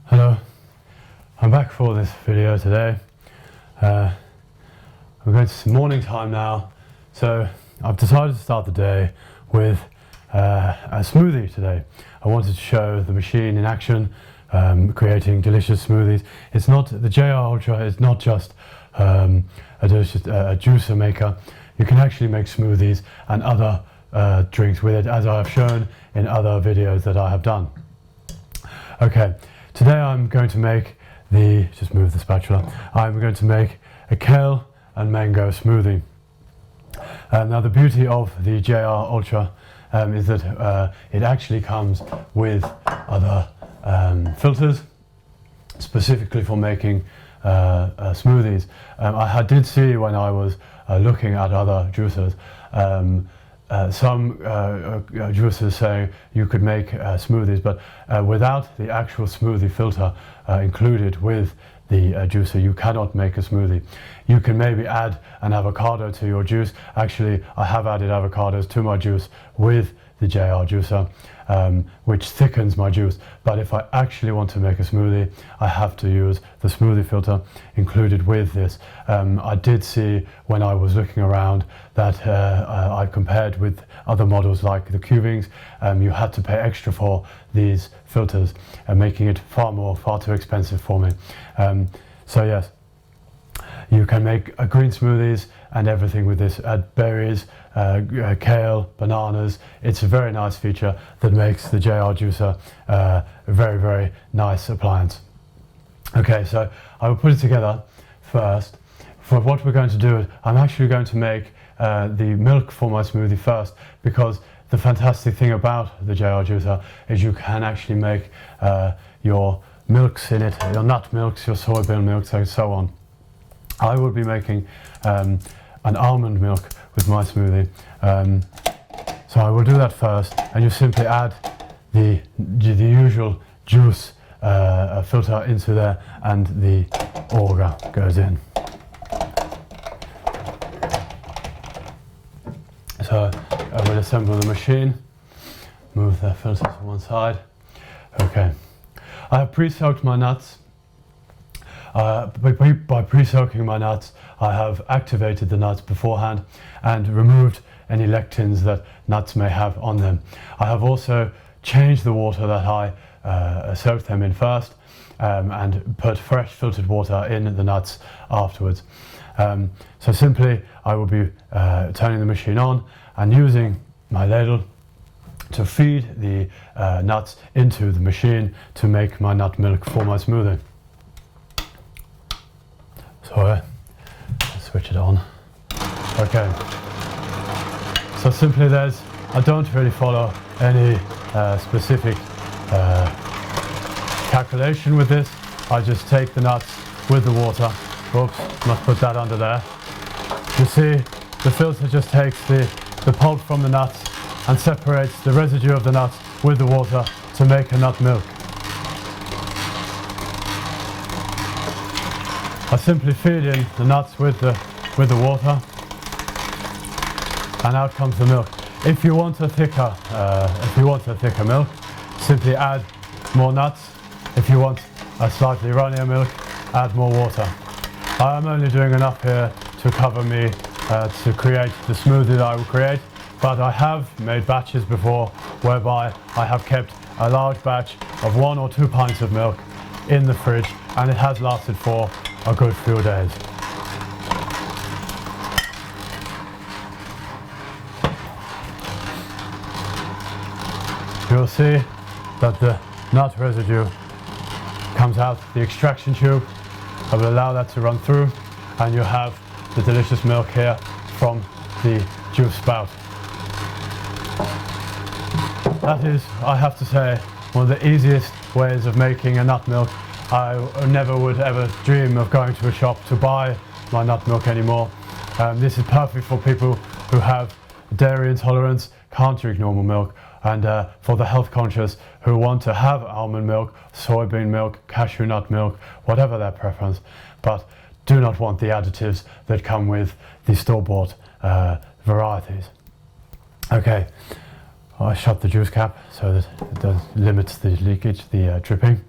Hello, I'm back for this video today. We're going to morning time now, so I've decided to start the day with a smoothie today. I wanted to show the machine in action, creating delicious smoothies. It's not, the JR Ultra is not just a juicer maker. You can actually make smoothies and other drinks with it, as I have shown in other videos that I have done. Okay. Today I'm going to make just move the spatula, I'm going to make a kale and mango smoothie. Now the beauty of the JR Ultra is that it actually comes with other filters, specifically for making smoothies. I did see when I was looking at other juicers, some juicers saying you could make smoothies, but without the actual smoothie filter included with the juicer, you cannot make a smoothie. You can maybe add an avocado to your juice. Actually, I have added avocados to my juice with the JR juicer, which thickens my juice. But if I actually want to make a smoothie, I have to use the smoothie filter included with this. I did see when I was looking around that I compared with other models like the Cubings. You had to pay extra for these filters, making it far too expensive for me. So yes, you can make green smoothies and everything with this. Add berries, kale, bananas. It's a very nice feature that makes the JR juicer a very, very nice appliance. Okay, so I will put it together first. For what we're going to do, I'm actually going to make the milk for my smoothie first, because the fantastic thing about the JR juicer is you can actually make your milks in it, your nut milks, your soybean milks, and so on. I will be making an almond milk with my smoothie. So I will do that first, and you simply add the usual juice filter into there, and the auger goes in. So I will assemble the machine, move the filter to one side. Okay, I have pre-soaked my nuts. By pre-soaking my nuts, I have activated the nuts beforehand and removed any lectins that nuts may have on them. I have also changed the water that I soaked them in first, and put fresh filtered water in the nuts afterwards. So simply I will be turning the machine on and using my ladle to feed the nuts into the machine to make my nut milk for my smoothie. So switch it on. Okay, so simply I don't really follow any specific calculation with this. I just take the nuts with the water. Oops, must put that under there. You see, the filter just takes the pulp from the nuts and separates the residue of the nuts with the water to make a nut milk. I simply feed in the nuts with the water, and out comes the milk. If you want a thicker milk, simply add more nuts. If you want a slightly runnier milk, add more water. I am only doing enough here to cover me to create the smoothie that I will create, but I have made batches before whereby I have kept a large batch of 1 or 2 pints of milk in the fridge, and it has lasted for a good few days. You'll see that the nut residue comes out the extraction tube. I will allow that to run through, and you have the delicious milk here from the juice spout. That is, I have to say, one of the easiest ways of making a nut milk. I never would ever dream of going to a shop to buy my nut milk anymore. This is perfect for people who have dairy intolerance, can't drink normal milk, and for the health conscious who want to have almond milk, soybean milk, cashew nut milk, whatever their preference, but do not want the additives that come with the store-bought varieties. Okay, I shut the juice cap so that it limits the leakage, the dripping.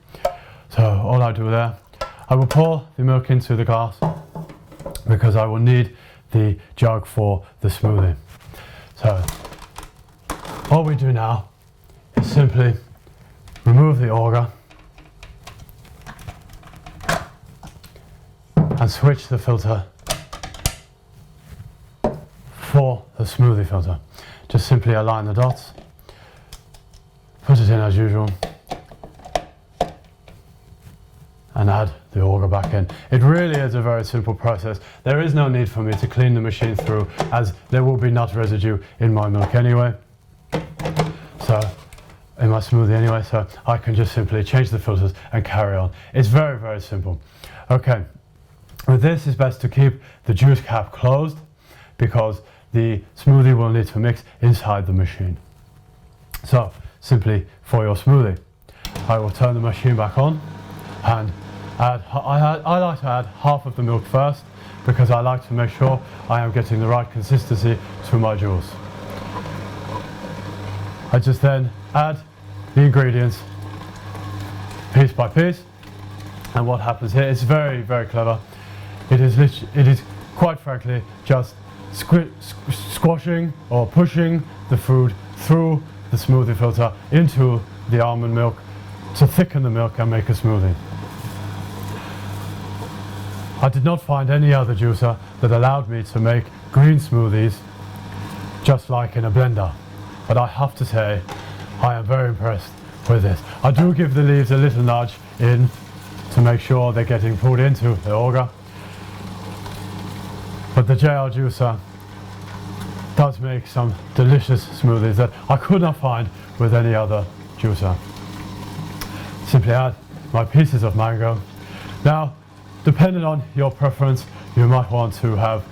So all I do there, I will pour the milk into the glass because I will need the jug for the smoothie. So all we do now is simply remove the auger and switch the filter for the smoothie filter. Just simply align the dots, put it in as usual, and add the auger back in. It really is a very simple process. There is no need for me to clean the machine through, as there will be nut residue in my milk anyway. So, in my smoothie anyway, so I can just simply change the filters and carry on. It's very, very simple. Okay, with this it's best to keep the juice cap closed because the smoothie will need to mix inside the machine. So, simply for your smoothie, I will turn the machine back on and I like to add half of the milk first because I like to make sure I am getting the right consistency to my juice. I just then add the ingredients piece by piece, and what happens here is very, very clever. It is quite frankly just squashing or pushing the food through the smoothie filter into the almond milk to thicken the milk and make a smoothie. I did not find any other juicer that allowed me to make green smoothies just like in a blender, but I have to say I am very impressed with this. I do give the leaves a little nudge in to make sure they're getting pulled into the auger, but the JR juicer does make some delicious smoothies that I could not find with any other juicer. Simply add my pieces of mango. Now, depending on your preference, you might want to have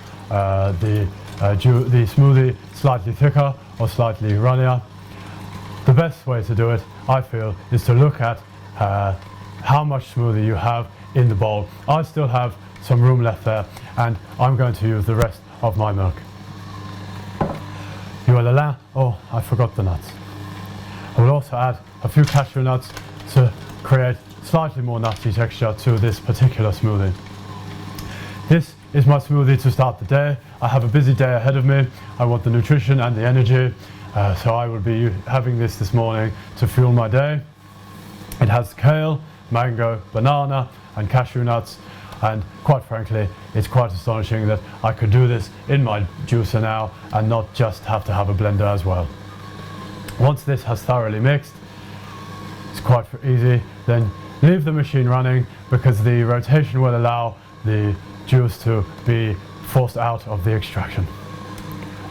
the smoothie slightly thicker or slightly runnier. The best way to do it, I feel, is to look at how much smoothie you have in the bowl. I still have some room left there, and I'm going to use the rest of my milk. You will allow, oh, I forgot the nuts. I will also add a few cashew nuts to create slightly more nutty texture to this particular smoothie. This is my smoothie to start the day. I have a busy day ahead of me. I want the nutrition and the energy, so I will be having this morning to fuel my day. It has kale, mango, banana and cashew nuts, and quite frankly it's quite astonishing that I could do this in my juicer now and not just have to have a blender as well. Once this has thoroughly mixed, it's quite easy. Then leave the machine running because the rotation will allow the juice to be forced out of the extraction.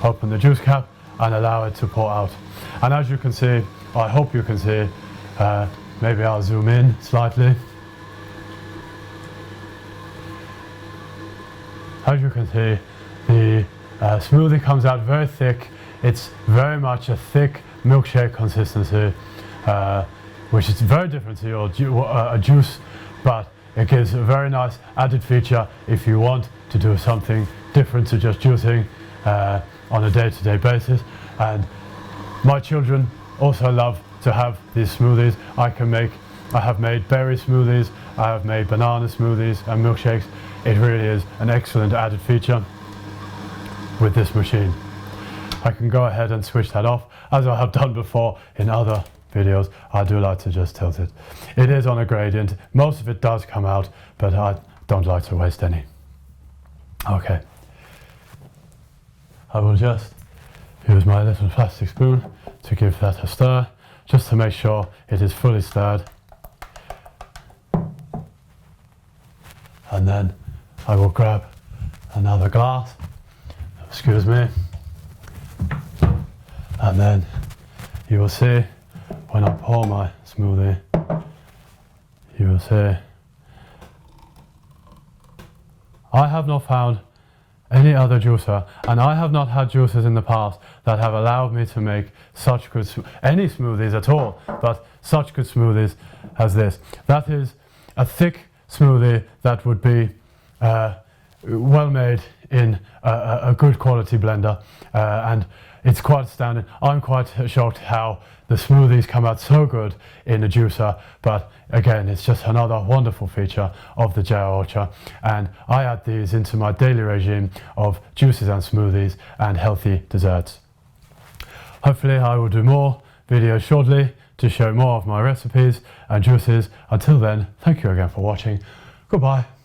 Open the juice cap and allow it to pour out. And as you can see, I hope you can see, maybe I'll zoom in slightly. As you can see, the smoothie comes out very thick. It's very much a thick milkshake consistency, which is very different to your juice, but it gives a very nice added feature if you want to do something different to just juicing on a day-to-day basis. And my children also love to have these smoothies. I have made berry smoothies, I have made banana smoothies and milkshakes. It really is an excellent added feature with this machine. I can go ahead and switch that off, as I have done before in other videos. I do like to just tilt it. It is on a gradient. Most of it does come out, but I don't like to waste any. Okay. I will just use my little plastic spoon to give that a stir, just to make sure it is fully stirred. And then I will grab another glass, excuse me, and then you will see when I pour my smoothie, you will see I have not found any other juicer, and I have not had juicers in the past that have allowed me to make such good any smoothies at all, but such good smoothies as this. That is a thick smoothie that would be well made in a good quality blender, and it's quite astounding. I'm quite shocked how the smoothies come out so good in a juicer, but again, it's just another wonderful feature of the JR Ultra, and I add these into my daily regime of juices and smoothies and healthy desserts. Hopefully I will do more videos shortly to show more of my recipes and juices. Until then, thank you again for watching. Goodbye.